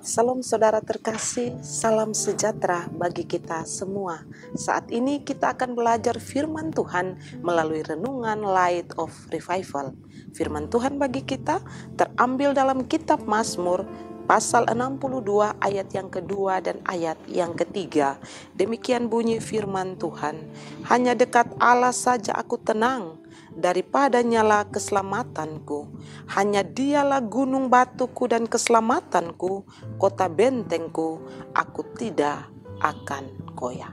Salam saudara terkasih, salam sejahtera bagi kita semua. Saat ini kita akan belajar firman Tuhan melalui renungan Light of Revival. Firman Tuhan bagi kita terambil dalam kitab Mazmur pasal 62 ayat yang kedua dan ayat yang ketiga. Demikian bunyi firman Tuhan, hanya dekat Allah saja aku tenang, daripada nyala keselamatanku. Hanya dialah gunung batuku dan keselamatanku, kota bentengku, aku tidak akan goyah.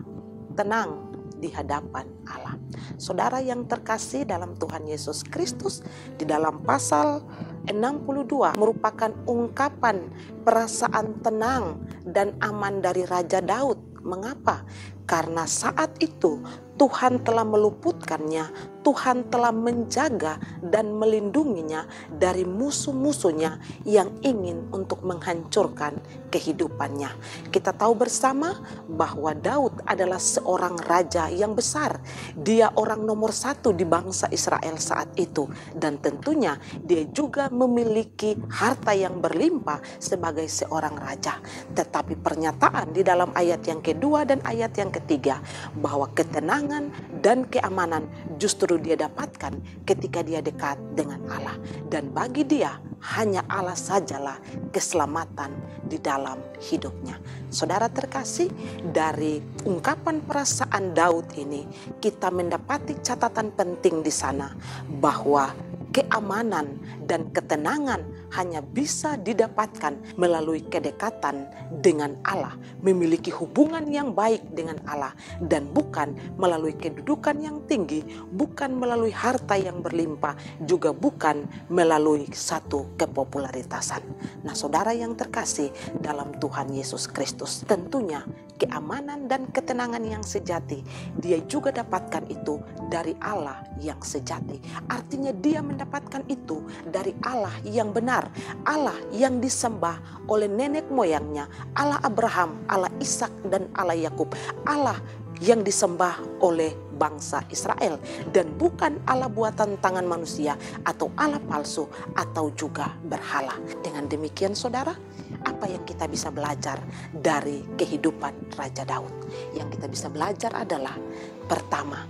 Tenang di hadapan Allah. Saudara yang terkasih dalam Tuhan Yesus Kristus, di dalam pasal 62 merupakan ungkapan perasaan tenang dan aman dari Raja Daud. Mengapa? Karena saat itu Tuhan telah meluputkannya, Tuhan telah menjaga dan melindunginya dari musuh-musuhnya yang ingin untuk menghancurkan kehidupannya. Kita tahu bersama bahwa Daud adalah seorang raja yang besar. Dia orang nomor 1 di bangsa Israel saat itu. Dan tentunya dia juga memiliki harta yang berlimpah sebagai seorang raja. Tetapi pernyataan di dalam ayat yang kedua dan ayat yang ketiga bahwa ketenangan dan keamanan justru dia dapatkan ketika dia dekat dengan Allah. Dan bagi dia hanya Allah sajalah keselamatan di dalam hidupnya. Saudara terkasih, dari ungkapan perasaan Daud ini kita mendapati catatan penting di sana bahwa keamanan dan ketenangan hanya bisa didapatkan melalui kedekatan dengan Allah, memiliki hubungan yang baik dengan Allah, dan bukan melalui kedudukan yang tinggi, bukan melalui harta yang berlimpah, juga bukan melalui satu kepopularitasan. Nah, saudara yang terkasih dalam Tuhan Yesus Kristus, tentunya keamanan dan ketenangan yang sejati dia juga dapatkan itu dari Allah yang sejati. Artinya dia mendapatkan itu dari Allah yang benar, Allah yang disembah oleh nenek moyangnya, Allah Abraham, Allah Ishak dan Allah Yakub, Allah yang disembah oleh bangsa Israel, dan bukan Allah buatan tangan manusia atau Allah palsu atau juga berhala. Dengan demikian saudara, apa yang kita bisa belajar dari kehidupan Raja Daud? Yang kita bisa belajar adalah, pertama,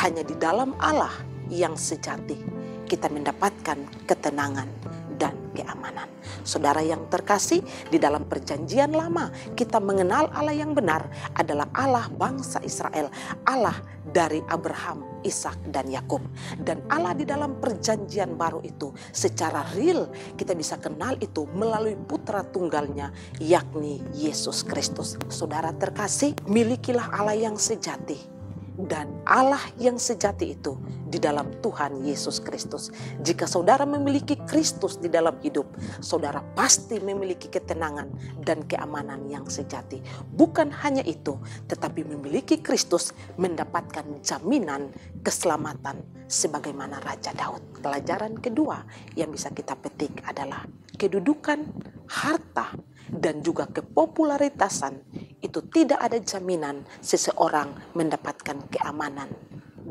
hanya di dalam Allah yang sejati kita mendapatkan ketenangan dan keamanan. Saudara yang terkasih, di dalam perjanjian lama kita mengenal Allah yang benar adalah Allah bangsa Israel, Allah dari Abraham, Ishak dan Yakub. Dan Allah di dalam perjanjian baru itu secara real kita bisa kenal itu melalui putra tunggalnya, yakni Yesus Kristus. Saudara terkasih, milikilah Allah yang sejati. Dan Allah yang sejati itu di dalam Tuhan Yesus Kristus. Jika saudara memiliki Kristus di dalam hidup, saudara pasti memiliki ketenangan dan keamanan yang sejati. Bukan hanya itu, tetapi memiliki Kristus mendapatkan jaminan keselamatan sebagaimana Raja Daud. Pelajaran kedua yang bisa kita petik adalah kedudukan, harta, dan juga kepopularitasan itu tidak ada jaminan seseorang mendapatkan keamanan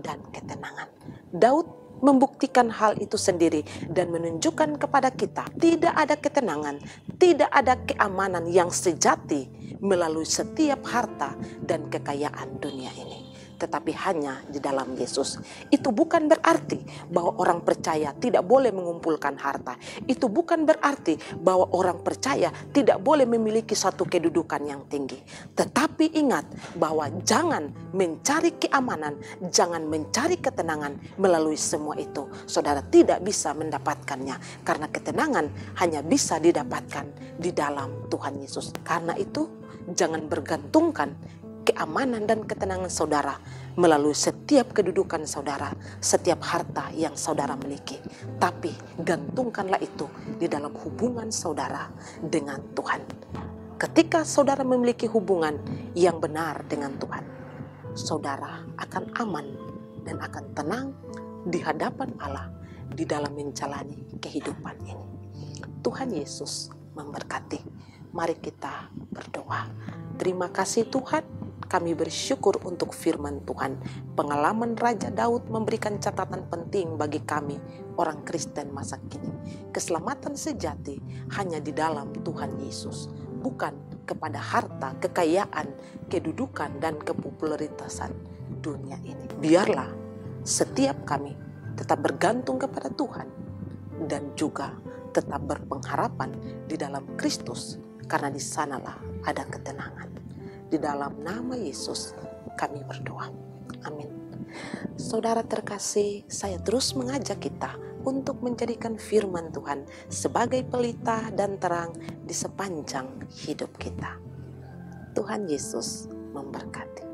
dan ketenangan. Daud membuktikan hal itu sendiri dan menunjukkan kepada kita tidak ada ketenangan, tidak ada keamanan yang sejati melalui setiap harta dan kekayaan dunia ini, tetapi hanya di dalam Yesus. Itu bukan berarti bahwa orang percaya tidak boleh mengumpulkan harta. Itu bukan berarti bahwa orang percaya tidak boleh memiliki satu kedudukan yang tinggi. Tetapi ingat bahwa jangan mencari keamanan, jangan mencari ketenangan melalui semua itu. Saudara tidak bisa mendapatkannya, karena ketenangan hanya bisa didapatkan di dalam Tuhan Yesus. Karena itu jangan bergantungkan keamanan dan ketenangan saudara melalui setiap kedudukan saudara, setiap harta yang saudara miliki. Tapi gantungkanlah itu di dalam hubungan saudara dengan Tuhan. Ketika saudara memiliki hubungan yang benar dengan Tuhan, saudara akan aman dan akan tenang di hadapan Allah di dalam menjalani kehidupan ini. Tuhan Yesus memberkati. Mari kita berdoa. Terima kasih Tuhan, kami bersyukur untuk firman Tuhan. Pengalaman Raja Daud memberikan catatan penting bagi kami, orang Kristen masa kini. Keselamatan sejati hanya di dalam Tuhan Yesus. bukan kepada harta, kekayaan, kedudukan, dan kepopularitasan dunia ini. Biarlah setiap kami tetap bergantung kepada Tuhan dan juga tetap berpengharapan di dalam Kristus, karena di sanalah ada ketenangan. Di dalam nama Yesus kami berdoa. Amin. Saudara terkasih, saya terus mengajak kita untuk menjadikan firman Tuhan sebagai pelita dan terang di sepanjang hidup kita. Tuhan Yesus memberkati.